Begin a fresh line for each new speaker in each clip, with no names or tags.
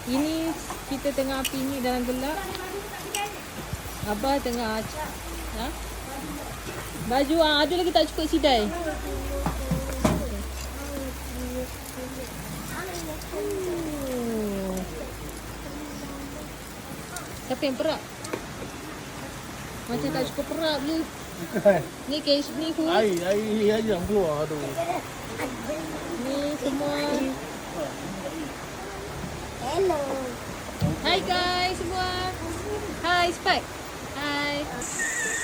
Ini kita tengah piknik dalam gelap. Abah tengah ha? Baju ada lagi tak cukup sidai. Siapa yang perak? Macam tak cukup perak je. Ni kes ni hood.
Air yang keluar tu.
Ni semua.
Hello.
Hai guys semua. Hai Spike. Hai.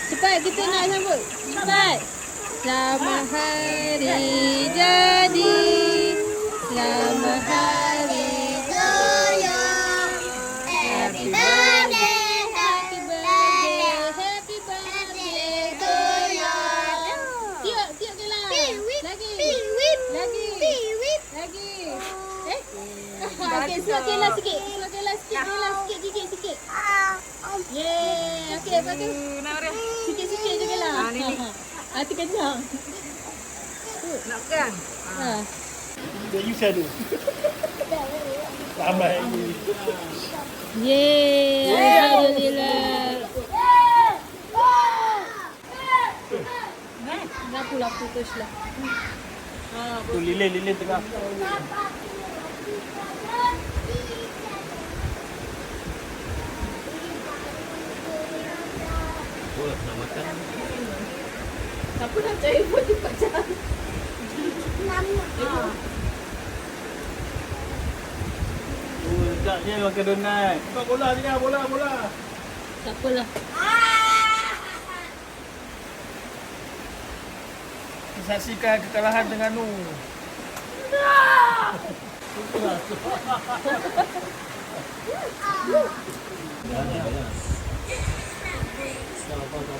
Cepat kita nak sambut. Cepat. Selamat hari jadi. Selamat hari
Toyo. Happy birthday.
Happy birthday. Happy birthday to you. Tiup, tiup je lah. Lagi. Lagi. Lagi. Okey, suap Kayla sikit. Suap Kayla sikit. Kayla sikit, gigit sikit. Yeay. Okey, lepas tu. Sikit-sikit je Kayla. Hati kenyang.
Nak pegang?
Ha.
Dia you shadow. Selamat hari.
Yeay. Alhamdulillah. Nak putus lah.
Tu lilin tengah. Boleh nak makan.
Siapa nak cari buat cepat cari?
Sekejap je makan donat. Buat bola tengah, bola.
Tak apalah.
Saksikan kekalahan dengan Nu.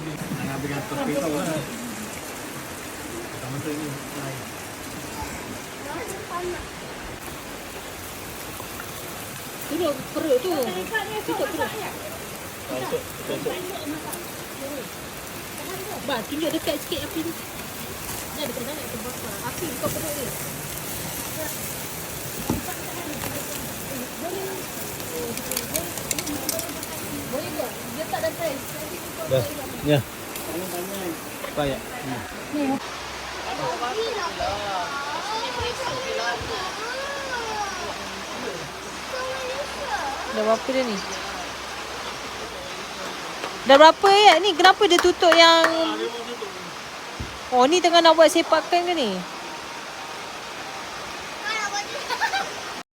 Jangan ambil tepi kau lah. Sama tu ni.
Tutup perut tu. Tutup perut.
Tutup.
Bah, tunjuk dekat sikit api tu. Dah dekat sana terbakar. Api buka perut dia. Boleh ke? Dia tak ada saiz.
Dah. Ya. Payah.
Dah berapa dia ni? Dah berapa ya ni? Kenapa dia tutup yang... Oh ni tengah nak buat sepakan ke ni?